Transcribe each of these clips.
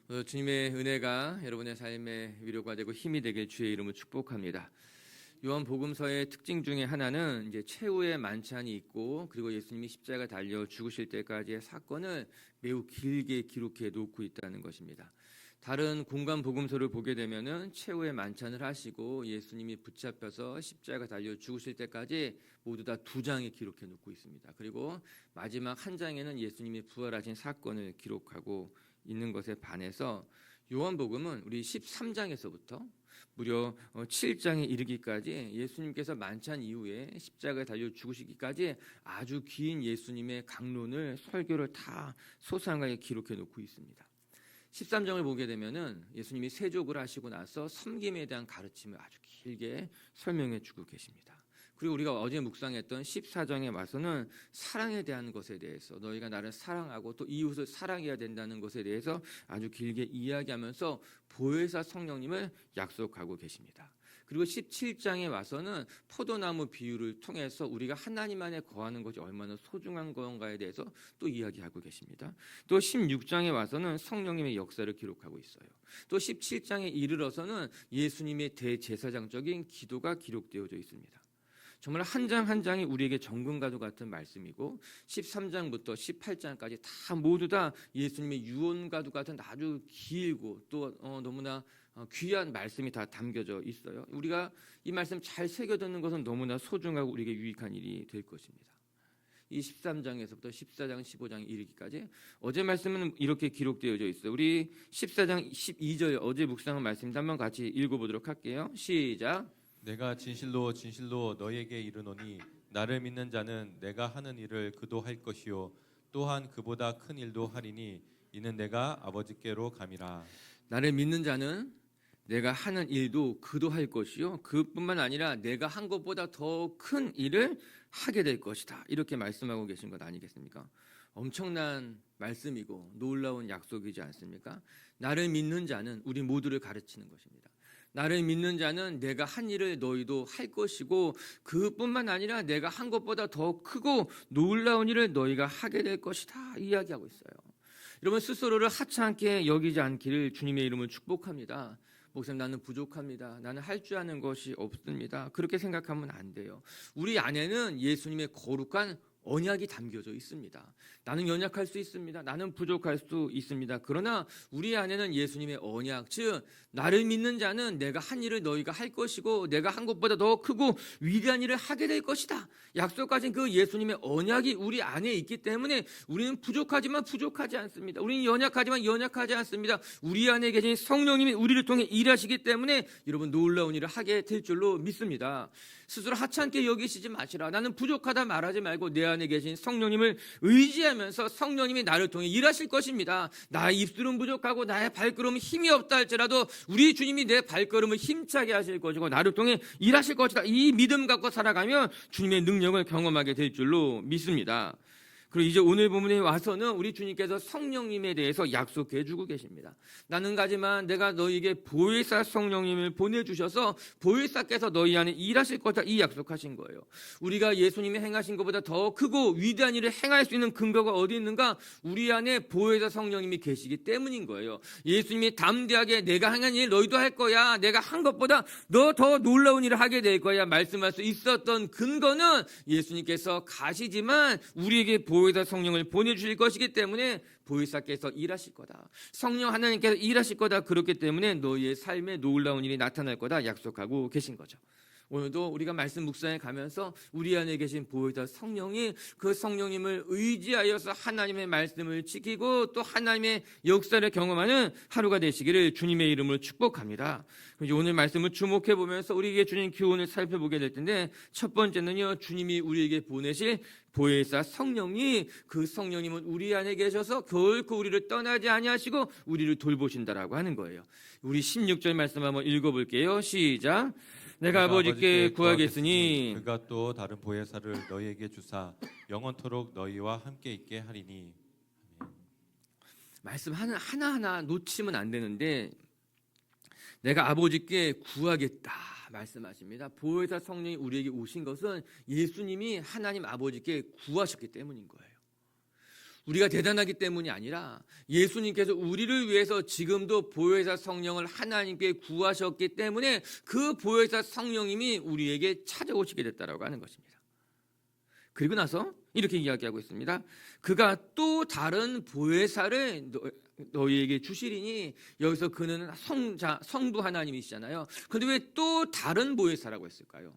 주님의 은혜가 여러분의 삶의 위로가 되고 힘이 되길 주의 이름으로 축복합니다. 요한복음서의 특징 중에 하나는 이제 최후의 만찬이 있고, 그리고 예수님이 십자가 달려 죽으실 때까지의 사건을 매우 길게 기록해 놓고 있다는 것입니다. 다른 공간 복음서를 보게 되면은 최후의 만찬을 하시고 예수님이 붙잡혀서 십자가 달려 죽으실 때까지 모두 다 2장에 기록해 놓고 있습니다. 그리고 마지막 한 장에는 예수님이 부활하신 사건을 기록하고 있는 것에 반해서 요한복음은 우리 13장에서부터 무려 7장에 이르기까지 예수님께서 만찬 이후에 십자가에 달려 죽으시기까지 아주 긴 예수님의 강론을, 설교를 다 소상하게 기록해 놓고 있습니다. 13장을 보게 되면은 예수님이 세족을 하시고 나서 섬김에 대한 가르침을 아주 길게 설명해 주고 계십니다. 그리고 우리가 어제 묵상했던 14장에 와서는 사랑에 대한 것에 대해서, 너희가 나를 사랑하고 또 이웃을 사랑해야 된다는 것에 대해서 아주 길게 이야기하면서 보혜사 성령님을 약속하고 계십니다. 그리고 17장에 와서는 포도나무 비유를 통해서 우리가 하나님 안에 거하는 것이 얼마나 소중한 건가에 대해서 또 이야기하고 계십니다. 또 16장에 와서는 성령님의 역사를 기록하고 있어요. 또 17장에 이르러서는 예수님의 대제사장적인 기도가 기록되어져 있습니다. 정말 한 장 한 장이 우리에게 정금과도 같은 말씀이고, 13장부터 18장까지 다 모두 다 예수님의 유언과도 같은 아주 길고 또 너무나 귀한 말씀이 다 담겨져 있어요. 우리가 이 말씀 잘 새겨듣는 것은 너무나 소중하고 우리에게 유익한 일이 될 것입니다. 이 13장에서부터 14장, 15장 이르기까지 어제 말씀은 이렇게 기록되어져 있어요. 우리 14장 12절 어제 묵상한 말씀인데 한번 같이 읽어보도록 할게요. 시작. 내가 진실로 진실로 너희에게 이르노니 나를 믿는 자는 내가 하는 일을 그도 할 것이요 또한 그보다 큰 일도 하리니 이는 내가 아버지께로 감이라. 나를 믿는 자는 내가 하는 일도 그도 할 것이요 그뿐만 아니라 내가 한 것보다 더 큰 일을 하게 될 것이다. 이렇게 말씀하고 계신 것 아니겠습니까? 엄청난 말씀이고 놀라운 약속이지 않습니까? 나를 믿는 자는 우리 모두를 가르치는 것입니다. 나를 믿는 자는 내가 한 일을 너희도 할 것이고 그뿐만 아니라 내가 한 것보다 더 크고 놀라운 일을 너희가 하게 될 것이다. 이야기하고 있어요. 여러분, 스스로를 하찮게 여기지 않기를 주님의 이름으로 축복합니다. 목사님, 나는 부족합니다. 나는 할 줄 아는 것이 없습니다. 그렇게 생각하면 안 돼요. 우리 안에는 예수님의 거룩한 언약이 담겨져 있습니다. 나는 연약할 수 있습니다. 나는 부족할 수 있습니다. 그러나 우리 안에는 예수님의 언약, 즉 나를 믿는 자는 내가 한 일을 너희가 할 것이고 내가 한 것보다 더 크고 위대한 일을 하게 될 것이다. 약속하신 그 예수님의 언약이 우리 안에 있기 때문에 우리는 부족하지만 부족하지 않습니다. 우리는 연약하지만 연약하지 않습니다. 우리 안에 계신 성령님이 우리를 통해 일하시기 때문에 여러분 놀라운 일을 하게 될 줄로 믿습니다. 스스로 하찮게 여기시지 마시라. 나는 부족하다 말하지 말고 내 안에 계신 성령님을 의지하면서 성령님이 나를 통해 일하실 것입니다. 나의 입술은 부족하고 나의 발걸음은 힘이 없다 할지라도 우리 주님이 내 발걸음을 힘차게 하실 것이고 나를 통해 일하실 것이다. 이 믿음 갖고 살아가면 주님의 능력을 경험하게 될 줄로 믿습니다. 그리고 이제 오늘 본문에 와서는 우리 주님께서 성령님에 대해서 약속해 주고 계십니다. 나는 가지만 내가 너희에게 보혜사 성령님을 보내주셔서 보혜사께서 너희 안에 일하실 거다. 이 약속하신 거예요. 우리가 예수님이 행하신 것보다 더 크고 위대한 일을 행할 수 있는 근거가 어디 있는가? 우리 안에 보혜사 성령님이 계시기 때문인 거예요. 예수님이 담대하게 내가 행한 일 너희도 할 거야. 내가 한 것보다 너 더 놀라운 일을 하게 될 거야. 말씀할 수 있었던 근거는 예수님께서 가시지만 우리에게 보혜사 성령을 보내주실 것이기 때문에 보혜사께서 일하실 거다. 성령 하나님께서 일하실 거다. 그렇기 때문에 너희의 삶에 놀라운 일이 나타날 거다 약속하고 계신 거죠. 오늘도 우리가 말씀 묵상에 가면서 우리 안에 계신 보혜사 성령이 그 성령님을 의지하여서 하나님의 말씀을 지키고 또 하나님의 역사를 경험하는 하루가 되시기를 주님의 이름으로 축복합니다. 오늘 말씀을 주목해 보면서 우리에게 주신 교훈을 살펴보게 될 텐데, 첫 번째는요, 주님이 우리에게 보내실 보혜사 성령이, 그 성령님은 우리 안에 계셔서 결코 우리를 떠나지 아니하시고 우리를 돌보신다라고 하는 거예요. 우리 16절 말씀 한번 읽어볼게요. 시작. 내가 아버지께 구하겠으니 그가 또 다른 보혜사를 너희에게 주사 영원토록 너희와 함께 있게 하리니. 아멘. 말씀 하나하나 놓치면 안 되는데, 내가 아버지께 구하겠다 말씀하십니다. 보혜사 성령이 우리에게 오신 것은 예수님이 하나님 아버지께 구하셨기 때문인 거예요. 우리가 대단하기 때문이 아니라 예수님께서 우리를 위해서 지금도 보혜사 성령을 하나님께 구하셨기 때문에 그 보혜사 성령님이 우리에게 찾아오시게 됐다라고 하는 것입니다. 그리고 나서 이렇게 이야기하고 있습니다. 그가 또 다른 보혜사를 너희에게 주시리니, 여기서 그는 성부 하나님이시잖아요. 그런데 왜 또 다른 보혜사라고 했을까요?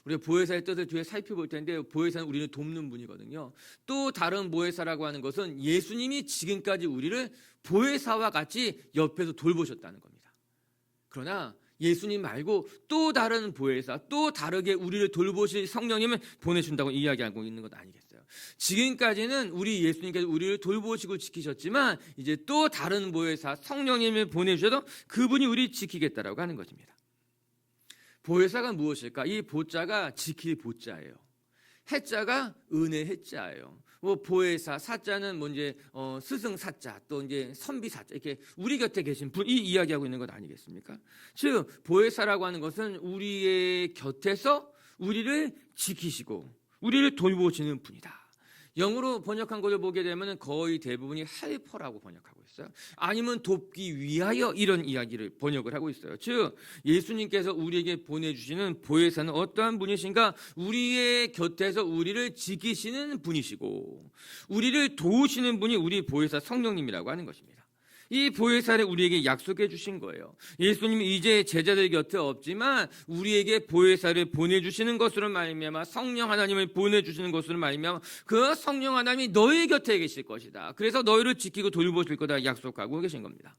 우리가 보혜사의 뜻을 뒤에 살펴볼 텐데, 보혜사는 우리를 돕는 분이거든요. 또 다른 보혜사라고 하는 것은 예수님이 지금까지 우리를 보혜사와 같이 옆에서 돌보셨다는 겁니다. 그러나 예수님 말고 또 다른 보혜사, 또 다르게 우리를 돌보실 성령님을 보내준다고 이야기하고 있는 것 아니겠어요? 지금까지는 우리 예수님께서 우리를 돌보시고 지키셨지만 이제 또 다른 보혜사 성령님을 보내주셔도 그분이 우리를 지키겠다라고 하는 것입니다. 보혜사가 무엇일까? 이 보자가 지킬 보자예요. 해자가 은혜 해자예요. 보혜사, 사자는 이제 스승 사자, 또 이제 선비 사자, 이렇게 우리 곁에 계신 분이 이야기하고 있는 것 아니겠습니까? 즉 보혜사라고 하는 것은 우리의 곁에서 우리를 지키시고 우리를 돌보시는 분이다. 영어로 번역한 것을 보게 되면 거의 대부분이 헬퍼라고 번역하고 있어요. 아니면 돕기 위하여, 이런 이야기를 번역을 하고 있어요. 즉 예수님께서 우리에게 보내주시는 보혜사는 어떠한 분이신가? 우리의 곁에서 우리를 지키시는 분이시고 우리를 도우시는 분이 우리 보혜사 성령님이라고 하는 것입니다. 이 보혜사를 우리에게 약속해 주신 거예요. 예수님이 이제 제자들 곁에 없지만 우리에게 보혜사를 보내주시는 것으로 말미암아, 성령 하나님을 보내주시는 것으로 말미암아 그 성령 하나님이 너희 곁에 계실 것이다. 그래서 너희를 지키고 돌보실 거다 약속하고 계신 겁니다.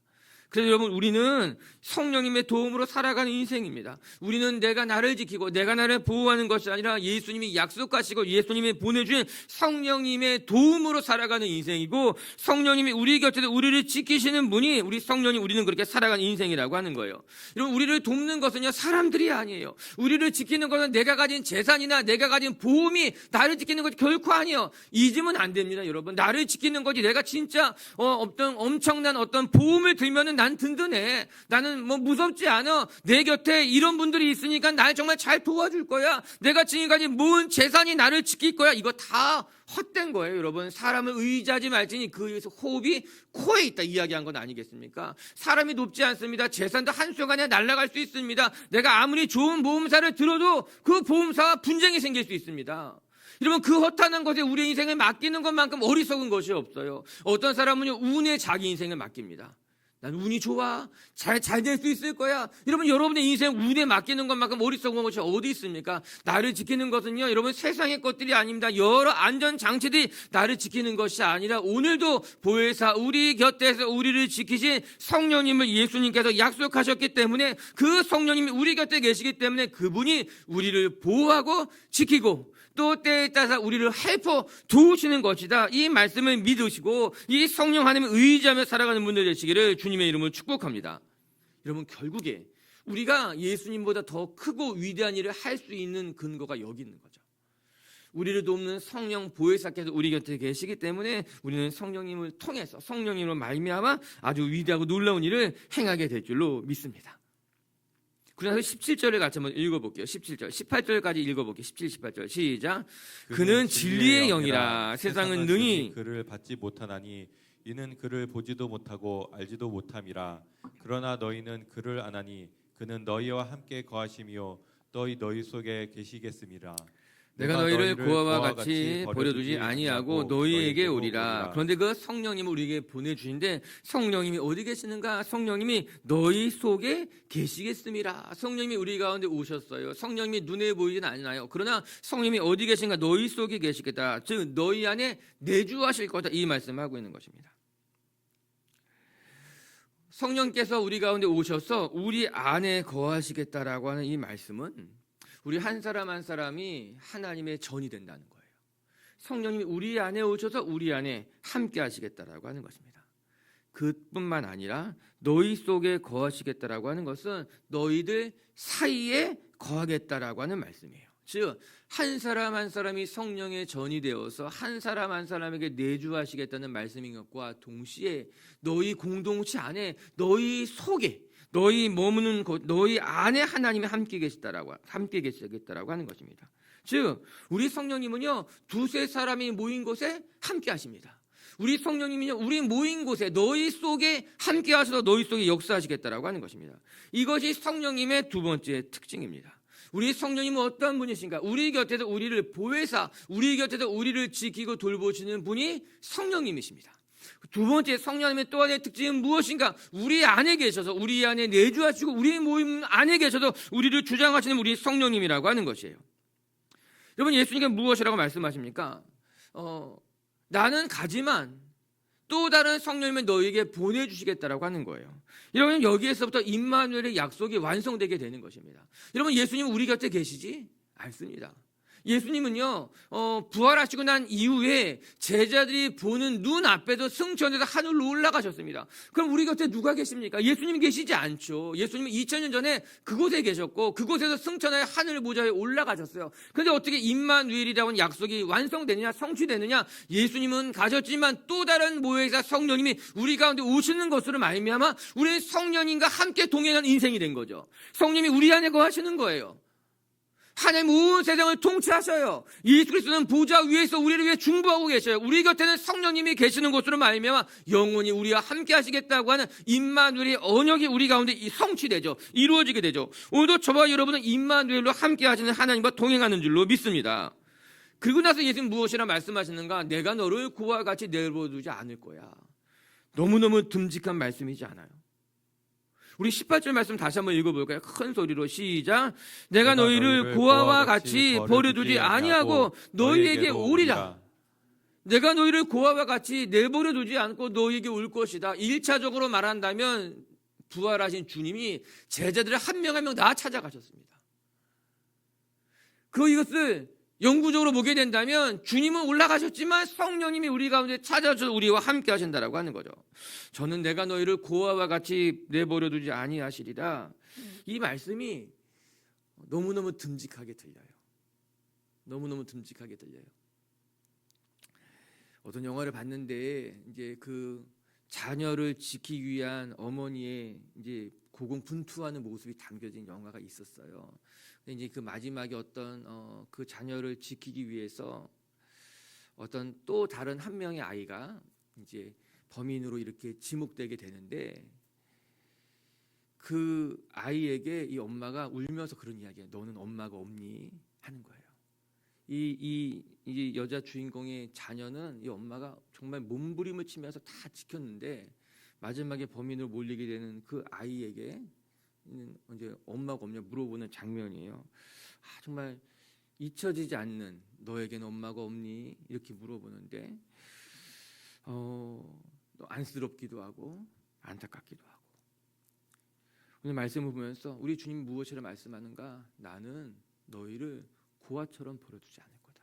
그래서 여러분, 우리는 성령님의 도움으로 살아가는 인생입니다. 우리는 내가 나를 지키고 내가 나를 보호하는 것이 아니라 예수님이 약속하시고 예수님이 보내주신 성령님의 도움으로 살아가는 인생이고, 성령님이 우리 곁에서 우리를 지키시는 분이 우리 성령님, 우리는 그렇게 살아가는 인생이라고 하는 거예요. 여러분, 우리를 돕는 것은요 사람들이 아니에요. 우리를 지키는 것은 내가 가진 재산이나 내가 가진 보험이 나를 지키는 것이 결코 아니에요. 잊으면 안 됩니다. 여러분, 나를 지키는 것이 내가 진짜 어떤 엄청난 어떤 보험을 들면은 난 든든해. 나는 무섭지 않아. 내 곁에 이런 분들이 있으니까 날 정말 잘 도와줄 거야. 내가 지금까지 모은 재산이 나를 지킬 거야. 이거 다 헛된 거예요, 여러분. 사람을 의지하지 말지니 그에서 호흡이 코에 있다 이야기한 건 아니겠습니까? 사람이 높지 않습니다. 재산도 한순간에 날아갈 수 있습니다. 내가 아무리 좋은 보험사를 들어도 그 보험사와 분쟁이 생길 수 있습니다. 여러분, 그 허탄한 것에 우리의 인생을 맡기는 것만큼 어리석은 것이 없어요. 어떤 사람은 운에 자기 인생을 맡깁니다. 난 운이 좋아. 잘 될 수 있을 거야. 여러분의 인생 운에 맡기는 것만큼 어리석은 것이 어디 있습니까? 나를 지키는 것은요, 여러분, 세상의 것들이 아닙니다. 여러 안전장치들이 나를 지키는 것이 아니라 오늘도 보혜사, 우리 곁에서 우리를 지키신 성령님을 예수님께서 약속하셨기 때문에, 그 성령님이 우리 곁에 계시기 때문에 그분이 우리를 보호하고 지키고 또 때에 따라서 우리를 헬퍼 도우시는 것이다. 이 말씀을 믿으시고 이 성령 하나님을 의지하며 살아가는 분들 되시기를 주님의 이름으로 축복합니다. 여러분, 결국에 우리가 예수님보다 더 크고 위대한 일을 할 수 있는 근거가 여기 있는 거죠. 우리를 돕는 성령 보혜사께서 우리 곁에 계시기 때문에 우리는 성령님을 통해서, 성령님으로 말미암아 아주 위대하고 놀라운 일을 행하게 될 줄로 믿습니다. 그래서 17절을 같이 한번 읽어볼게요. 17절, 18절까지 읽어볼게요. 17, 18절 시작. 그는 진리의 영이라 세상은 능히 그를 받지 못하나니 이는 그를 보지도 못하고 알지도 못함이라. 그러나 너희는 그를 아나니 그는 너희와 함께 거하심이요 너희 속에 계시겠음이라. 내가 너희를 고아와 같이 버려두지 아니하고 너희에게 오리라. 그런데 그 성령님을 우리에게 보내주신데, 성령님이 어디 계시는가? 성령님이 너희 속에 계시겠음이라. 성령님이 우리 가운데 오셨어요. 성령님이 눈에 보이진 않아요. 그러나 성령님이 어디 계신가? 너희 속에 계시겠다. 즉 너희 안에 내주하실 거다. 이 말씀을 하고 있는 것입니다. 성령께서 우리 가운데 오셔서 우리 안에 거하시겠다라고 하는 이 말씀은 우리 한 사람 한 사람이 하나님의 전이 된다는 거예요. 성령님이 우리 안에 오셔서 우리 안에 함께 하시겠다라고 하는 것입니다. 그뿐만 아니라 너희 속에 거하시겠다라고 하는 것은 너희들 사이에 거하겠다라고 하는 말씀이에요. 즉 한 사람 한 사람이 성령의 전이 되어서 한 사람 한 사람에게 내주하시겠다는 말씀인 것과 동시에 너희 공동체 안에, 너희 속에, 너희 머무는 곳, 너희 안에 하나님이 함께 계시겠다라고 하는 것입니다. 즉 우리 성령님은요 두세 사람이 모인 곳에 함께 하십니다. 우리 성령님은요 우리 모인 곳에 너희 속에 함께 하셔서 너희 속에 역사하시겠다라고 하는 것입니다. 이것이 성령님의 두 번째 특징입니다. 우리 성령님은 어떤 분이신가? 우리 곁에서 우리를 보혜사, 우리 곁에서 우리를 지키고 돌보시는 분이 성령님이십니다. 두 번째 성령님의 또 하나의 특징은 무엇인가? 우리 안에 계셔서 우리 안에 내주하시고 우리 모임 안에 계셔서 우리를 주장하시는 우리 성령님이라고 하는 것이에요. 여러분 예수님께서 무엇이라고 말씀하십니까? 나는 가지만 또 다른 성령님을 너희에게 보내주시겠다라고 하는 거예요. 여러분 여기에서부터 임마누엘의 약속이 완성되게 되는 것입니다. 여러분 예수님은 우리 곁에 계시지 않습니다. 예수님은요 부활하시고 난 이후에 제자들이 보는 눈 앞에서 승천해서 하늘로 올라가셨습니다. 그럼 우리 곁에 누가 계십니까? 예수님 계시지 않죠. 예수님은 2000년 전에 그곳에 계셨고 그곳에서 승천하여 하늘 보좌에 올라가셨어요. 그런데 어떻게 임마누엘이라고 하는 약속이 완성되느냐 성취되느냐? 예수님은 가셨지만 또 다른 모여서 성령님이 우리 가운데 오시는 것으로 말미암아 우리 성령님과 함께 동행하는 인생이 된 거죠. 성령님이 우리 안에 거하시는 거예요. 하나님 온 세상을 통치하셔요. 예수 그리스도는 보좌 위에서 우리를 위해 중보하고 계셔요. 우리 곁에는 성령님이 계시는 곳으로 말미암아 영원히 우리와 함께 하시겠다고 하는 임마누엘의 언약이 우리 가운데 성취되죠. 이루어지게 되죠. 오늘도 저와 여러분은 임마누엘로 함께 하시는 하나님과 동행하는 줄로 믿습니다. 그리고 나서 예수님 무엇이라 말씀하시는가? 내가 너를 고와 같이 내버려두지 않을 거야. 너무너무 듬직한 말씀이지 않아요? 우리 18절 말씀 다시 한번 읽어볼까요? 큰 소리로 시작. 내가 너희를 고아와 같이 버려두지 아니하고 너희에게 오리라. 내가 너희를 고아와 같이 내버려두지 않고 너희에게 올 것이다. 1차적으로 말한다면 부활하신 주님이 제자들을 한 명 한 명 다 찾아가셨습니다. 이것을 영구적으로 보게 된다면 주님은 올라가셨지만 성령님이 우리 가운데 찾아서 우리와 함께 하신다라고 하는 거죠. 저는 내가 너희를 고아와 같이 내버려두지 아니하시리라. 이 말씀이 너무너무 듬직하게 들려요. 너무너무 듬직하게 들려요. 어떤 영화를 봤는데 이제 그 자녀를 지키기 위한 어머니의 이제 고군분투하는 모습이 담겨진 영화가 있었어요. 근데 이제 그 마지막에 어떤 그 자녀를 지키기 위해서 어떤 또 다른 한 명의 아이가 이제 범인으로 이렇게 지목되게 되는데 그 아이에게 이 엄마가 울면서 그런 이야기예요. 너는 엄마가 없니? 하는 거예요. 이 여자 주인공의 자녀는 이 엄마가 정말 몸부림을 치면서 다 지켰는데 마지막에 범인으로 몰리게 되는 그 아이에게 이제 엄마가 없냐 물어보는 장면이에요. 정말 잊혀지지 않는 너에게는 엄마가 없니? 이렇게 물어보는데 안쓰럽기도 하고 안타깝기도 하고. 오늘 말씀을 보면서 우리 주님 무엇이라 말씀하는가? 나는 너희를 고아처럼 버려두지 않을 거다.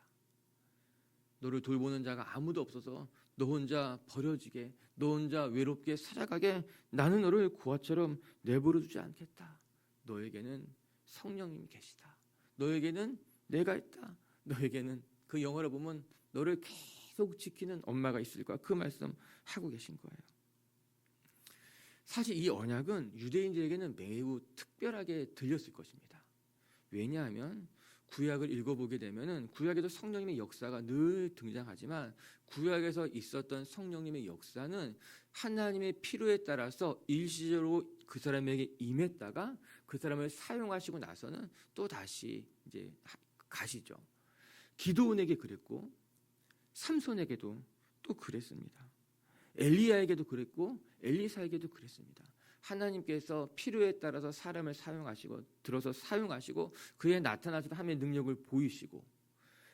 너를 돌보는 자가 아무도 없어서 너 혼자 버려지게, 너 혼자 외롭게 살아가게 나는 너를 고아처럼 내버려두지 않겠다. 너에게는 성령님이 계시다. 너에게는 내가 있다. 너에게는 그 영화를 보면 너를 계속 지키는 엄마가 있을 거야. 그 말씀 하고 계신 거예요. 사실 이 언약은 유대인들에게는 매우 특별하게 들렸을 것입니다. 왜냐하면 구약을 읽어보게 되면은 구약에도 성령님의 역사가 늘 등장하지만 구약에서 있었던 성령님의 역사는 하나님의 필요에 따라서 일시적으로 그 사람에게 임했다가 그 사람을 사용하시고 나서는 또 다시 이제 가시죠. 기드온에게 그랬고 삼손에게도 또 그랬습니다. 엘리야에게도 그랬고 엘리사에게도 그랬습니다. 하나님께서 필요에 따라서 사람을 사용하시고 들어서 사용하시고 그에 나타나서 하나님의 능력을 보이시고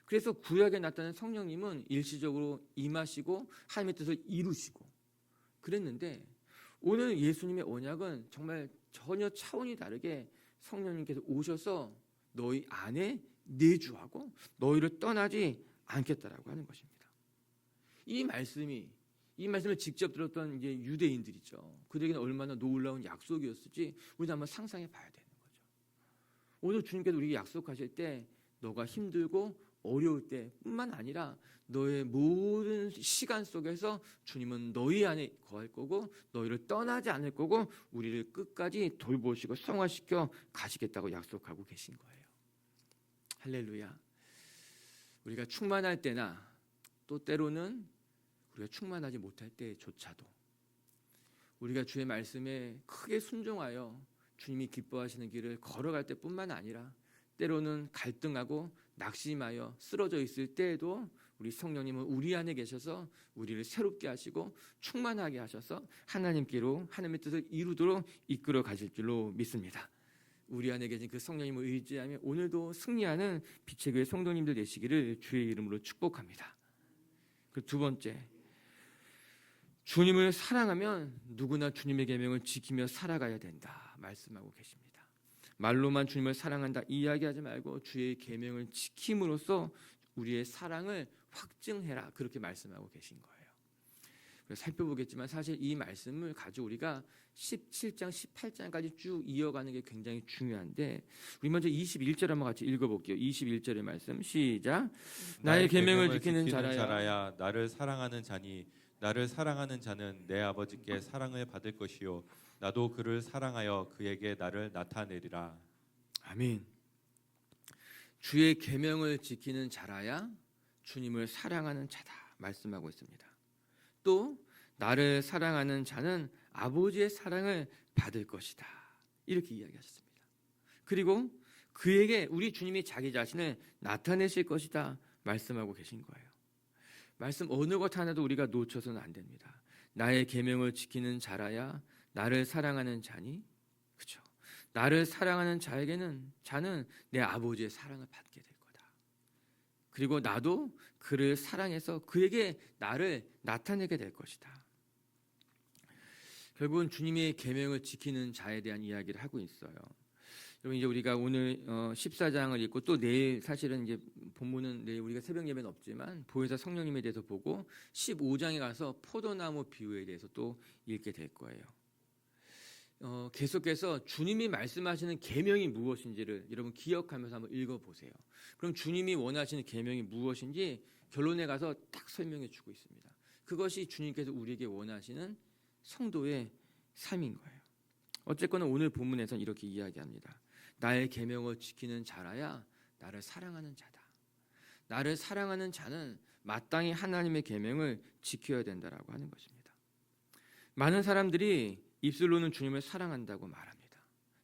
그래서 구약에 나타난 성령님은 일시적으로 임하시고 하나님의 뜻을 이루시고 그랬는데 오늘 예수님의 언약은 정말 전혀 차원이 다르게 성령님께서 오셔서 너희 안에 내주하고 너희를 떠나지 않겠다라고 하는 것입니다. 이 말씀을 직접 들었던 이제 유대인들이죠. 그들에게는 얼마나 놀라운 약속이었을지 우리는 한번 상상해 봐야 되는 거죠. 오늘 주님께서 우리에게 약속하실 때 너가 힘들고 어려울 때뿐만 아니라 너의 모든 시간 속에서 주님은 너희 안에 거할 거고 너희를 떠나지 않을 거고 우리를 끝까지 돌보시고 성화시켜 가시겠다고 약속하고 계신 거예요. 할렐루야. 우리가 충만할 때나 또 때로는 우리가 충만하지 못할 때조차도 우리가 주의 말씀에 크게 순종하여 주님이 기뻐하시는 길을 걸어갈 때뿐만 아니라 때로는 갈등하고 낙심하여 쓰러져 있을 때에도 우리 성령님은 우리 안에 계셔서 우리를 새롭게 하시고 충만하게 하셔서 하나님께로 하나님의 뜻을 이루도록 이끌어 가실 줄로 믿습니다. 우리 안에 계신 그 성령님을 의지하며 오늘도 승리하는 빛의 교회 성도님들 되시기를 주의 이름으로 축복합니다. 그 두 번째, 주님을 사랑하면 누구나 주님의 계명을 지키며 살아가야 된다 말씀하고 계십니다. 말로만 주님을 사랑한다 이야기하지 말고 주의 계명을 지킴으로써 우리의 사랑을 확증해라 그렇게 말씀하고 계신 거예요. 그래서 살펴보겠지만 사실 이 말씀을 가지고 우리가 17장 18장까지 쭉 이어가는 게 굉장히 중요한데 우리 먼저 21절 한번 같이 읽어볼게요. 21절의 말씀 시작. 나의 계명을 지키는 자라야 나를 사랑하는 자니 나를 사랑하는 자는 내 아버지께 사랑을 받을 것이요 나도 그를 사랑하여 그에게 나를 나타내리라. 아멘. 주의 계명을 지키는 자라야 주님을 사랑하는 자다 말씀하고 있습니다. 또 나를 사랑하는 자는 아버지의 사랑을 받을 것이다 이렇게 이야기하셨습니다. 그리고 그에게 우리 주님이 자기 자신을 나타내실 것이다 말씀하고 계신 거예요. 말씀 어느 것 하나도 우리가 놓쳐서는 안 됩니다. 나의 계명을 지키는 자라야 나를 사랑하는 자니, 그렇죠? 나를 사랑하는 자에게는 자는 내 아버지의 사랑을 받게 될 거다. 그리고 나도 그를 사랑해서 그에게 나를 나타내게 될 것이다. 결국은 주님의 계명을 지키는 자에 대한 이야기를 하고 있어요. 여러분 이제 우리가 오늘 14장을 읽고 또 내일 사실은 이제 본문은 내일 우리가 새벽 예배는 없지만 보혜사 성령님에 대해서 보고 15장에 가서 포도나무 비유에 대해서 또 읽게 될 거예요. 계속해서 주님이 말씀하시는 계명이 무엇인지를 여러분 기억하면서 한번 읽어보세요. 그럼 주님이 원하시는 계명이 무엇인지 결론에 가서 딱 설명해 주고 있습니다. 그것이 주님께서 우리에게 원하시는 성도의 삶인 거예요. 어쨌거나 오늘 본문에서는 이렇게 이야기합니다. 나의 계명을 지키는 자라야 나를 사랑하는 자다. 나를 사랑하는 자는 마땅히 하나님의 계명을 지켜야 된다라고 하는 것입니다. 많은 사람들이 입술로는 주님을 사랑한다고 말합니다.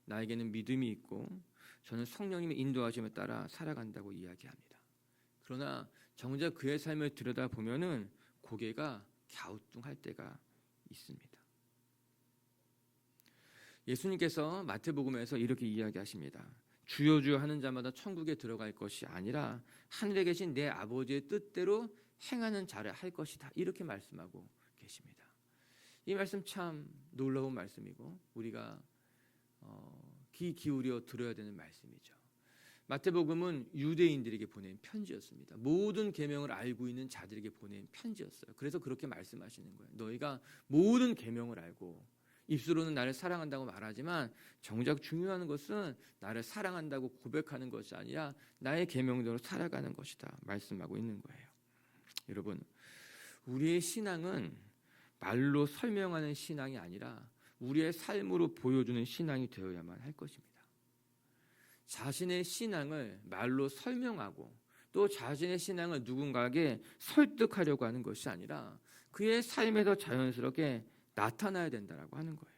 나에게는 믿음이 있고 저는 성령님의 인도하심에 따라 살아간다고 이야기합니다. 그러나 정작 그의 삶을 들여다보면은 고개가 갸우뚱할 때가 있습니다. 예수님께서 마태복음에서 이렇게 이야기하십니다. 주여 주여 하는 자마다 천국에 들어갈 것이 아니라 하늘에 계신 내 아버지의 뜻대로 행하는 자를 할 것이다. 이렇게 말씀하고 계십니다. 이 말씀 참 놀라운 말씀이고 우리가 귀 기울여 들어야 되는 말씀이죠. 마태복음은 유대인들에게 보낸 편지였습니다. 모든 계명을 알고 있는 자들에게 보낸 편지였어요. 그래서 그렇게 말씀하시는 거예요. 너희가 모든 계명을 알고 입술로는 나를 사랑한다고 말하지만 정작 중요한 것은 나를 사랑한다고 고백하는 것이 아니라 나의 계명대로 살아가는 것이다 말씀하고 있는 거예요. 여러분 우리의 신앙은 말로 설명하는 신앙이 아니라 우리의 삶으로 보여주는 신앙이 되어야만 할 것입니다. 자신의 신앙을 말로 설명하고 또 자신의 신앙을 누군가에게 설득하려고 하는 것이 아니라 그의 삶에서 자연스럽게 나타나야 된다라고 하는 거예요.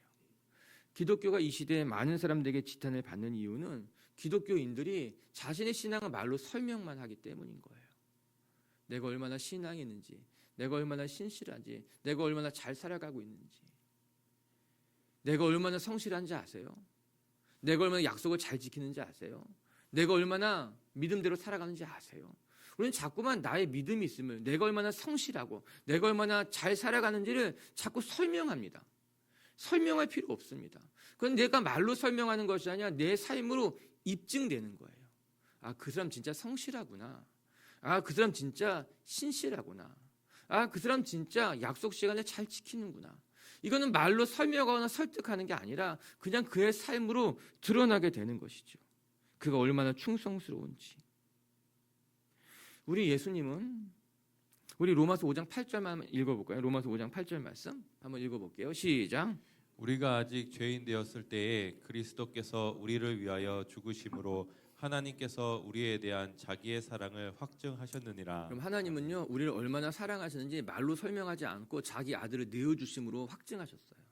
기독교가 이 시대에 많은 사람들에게 지탄을 받는 이유는 기독교인들이 자신의 신앙을 말로 설명만 하기 때문인 거예요. 내가 얼마나 신앙이 있는지, 내가 얼마나 신실한지, 내가 얼마나 잘 살아가고 있는지, 내가 얼마나 성실한지 아세요? 내가 얼마나 약속을 잘 지키는지 아세요? 내가 얼마나 믿음대로 살아가는지 아세요? 우리는 자꾸만 나의 믿음이 있으면 내가 얼마나 성실하고 내가 얼마나 잘 살아가는지를 자꾸 설명합니다. 설명할 필요 없습니다. 그건 내가 말로 설명하는 것이 아니라 내 삶으로 입증되는 거예요. 아, 그 사람 진짜 성실하구나. 아, 그 사람 진짜 신실하구나. 아, 그 사람 진짜 약속 시간을 잘 지키는구나. 이거는 말로 설명하거나 설득하는 게 아니라 그냥 그의 삶으로 드러나게 되는 것이죠. 그가 얼마나 충성스러운지. 우리 예수님은 우리 로마서 5장 8절만 읽어볼까요? 로마서 5장 8절 말씀 한번 읽어볼게요. 시작. 우리가 아직 죄인 되었을 때에 그리스도께서 우리를 위하여 죽으심으로 하나님께서 우리에 대한 자기의 사랑을 확증하셨느니라. 그럼 하나님은요, 우리를 얼마나 사랑하시는지 말로 설명하지 않고 자기 아들을 내어주심으로 확증하셨어요.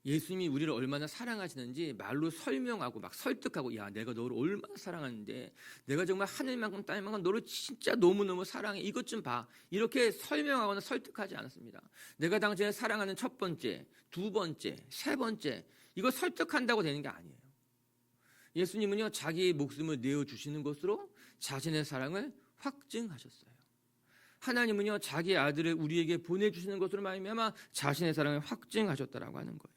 예수님이 우리를 얼마나 사랑하시는지 말로 설명하고 막 설득하고, 야, 내가 너를 얼마나 사랑하는데, 내가 정말 하늘만큼 땅만큼 너를 진짜 너무너무 사랑해, 이것 좀 봐, 이렇게 설명하거나 설득하지 않았습니다. 내가 당신을 사랑하는 첫 번째, 두 번째, 세 번째, 이거 설득한다고 되는 게 아니에요. 예수님은요, 자기의 목숨을 내어주시는 것으로 자신의 사랑을 확증하셨어요. 하나님은요, 자기의 아들을 우리에게 보내주시는 것으로 말미암아 자신의 사랑을 확증하셨다라고 하는 거예요.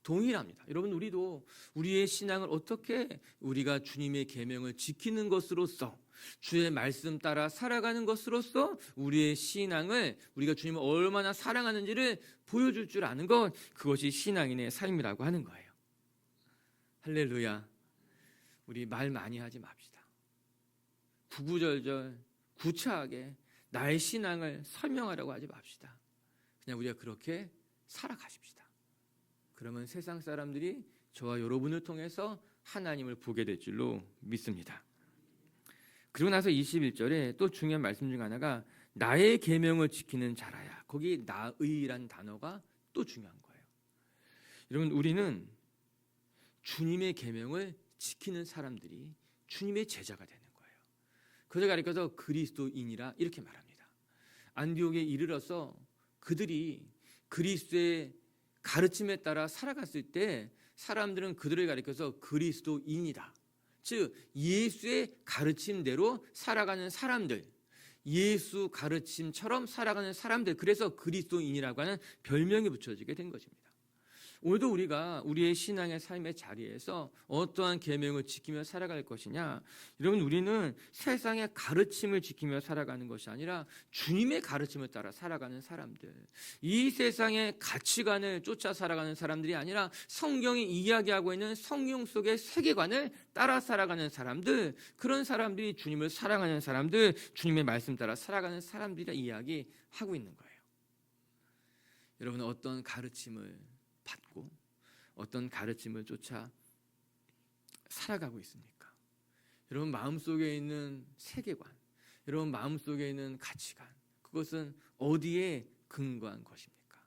동일합니다. 여러분, 우리도 우리의 신앙을 어떻게 우리가 주님의 계명을 지키는 것으로서, 주의 말씀 따라 살아가는 것으로서 우리의 신앙을, 우리가 주님을 얼마나 사랑하는지를 보여줄 줄 아는 것, 그것이 신앙인의 삶이라고 하는 거예요. 할렐루야. 우리 말 많이 하지 맙시다. 구구절절 구차하게 나의 신앙을 설명하려고 하지 맙시다. 그냥 우리가 그렇게 살아가십시다. 그러면 세상 사람들이 저와 여러분을 통해서 하나님을 보게 될 줄로 믿습니다. 그리고 나서 21절에 또 중요한 말씀 중 하나가 나의 계명을 지키는 자라야. 거기 나의란 단어가 또 중요한 거예요. 여러분, 우리는 주님의 계명을 지키는 사람들이 주님의 제자가 되는 거예요. 그들 가리켜서 그리스도인이라 이렇게 말합니다. 안디옥에 이르러서 그들이 그리스도의 가르침에 따라 살아갔을 때 사람들은 그들을 가리켜서 그리스도인이다. 즉 예수의 가르침대로 살아가는 사람들, 예수 가르침처럼 살아가는 사람들, 그래서 그리스도인이라고 하는 별명이 붙여지게 된 것입니다. 오늘도 우리가 우리의 신앙의 삶의 자리에서 어떠한 계명을 지키며 살아갈 것이냐? 여러분, 우리는 세상의 가르침을 지키며 살아가는 것이 아니라 주님의 가르침을 따라 살아가는 사람들, 이 세상의 가치관을 쫓아 살아가는 사람들이 아니라 성경이 이야기하고 있는 성경 속의 세계관을 따라 살아가는 사람들, 그런 사람들이 주님을 사랑하는 사람들, 주님의 말씀 따라 살아가는 사람들이라 이야기하고 있는 거예요. 여러분은 어떤 가르침을 받고 어떤 가르침을 쫓아 살아가고 있습니까? 여러분 마음속에 있는 세계관, 여러분 마음속에 있는 가치관, 그것은 어디에 근거한 것입니까?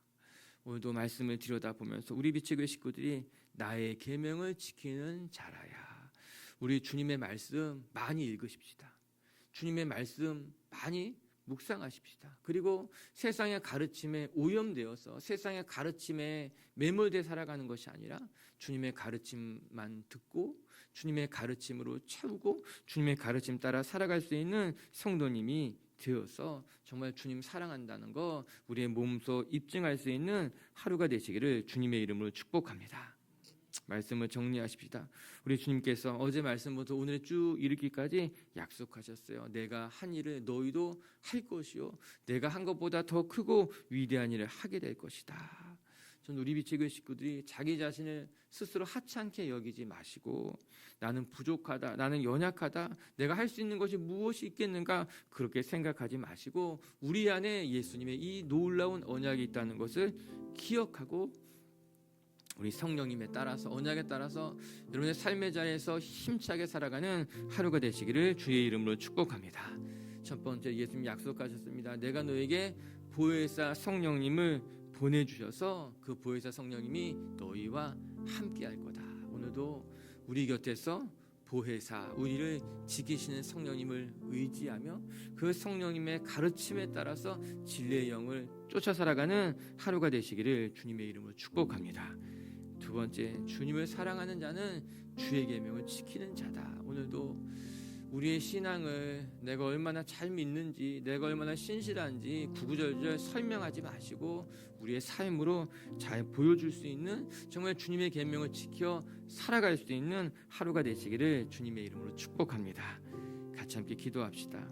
오늘도 말씀을 들여다보면서 우리 비치교회 식구들이 나의 계명을 지키는 자라야. 우리 주님의 말씀 많이 읽으십시다. 주님의 말씀 많이 묵상하십시다. 그리고 세상의 가르침에 오염되어서 세상의 가르침에 매몰돼 살아가는 것이 아니라 주님의 가르침만 듣고 주님의 가르침으로 채우고 주님의 가르침 따라 살아갈 수 있는 성도님이 되어서 정말 주님 사랑한다는 거 우리의 몸소 입증할 수 있는 하루가 되시기를 주님의 이름으로 축복합니다. 말씀을 정리하십시다. 우리 주님께서 어제 말씀부터 오늘 쭉 이르기까지 약속하셨어요. 내가 한 일을 너희도 할 것이요, 내가 한 것보다 더 크고 위대한 일을 하게 될 것이다. 전 우리 비치교회 식구들이 자기 자신을 스스로 하찮게 여기지 마시고 나는 부족하다, 나는 연약하다, 내가 할 수 있는 것이 무엇이 있겠는가 그렇게 생각하지 마시고 우리 안에 예수님의 이 놀라운 언약이 있다는 것을 기억하고 우리 성령님에 따라서 언약에 따라서 여러분의 삶의 자리에서 힘차게 살아가는 하루가 되시기를 주의 이름으로 축복합니다. 첫 번째, 예수님 약속하셨습니다. 내가 너에게 보혜사 성령님을 보내주셔서 그 보혜사 성령님이 너희와 함께할 거다. 오늘도 우리 곁에서 보혜사, 우리를 지키시는 성령님을 의지하며 그 성령님의 가르침에 따라서 진리의 영을 쫓아 살아가는 하루가 되시기를 주님의 이름으로 축복합니다. 두 번째, 주님을 사랑하는 자는 주의 계명을 지키는 자다. 오늘도 우리의 신앙을 내가 얼마나 잘 믿는지, 내가 얼마나 신실한지 구구절절 설명하지 마시고 우리의 삶으로 잘 보여줄 수 있는 정말 주님의 계명을 지켜 살아갈 수 있는 하루가 되시기를 주님의 이름으로 축복합니다. 같이 함께 기도합시다.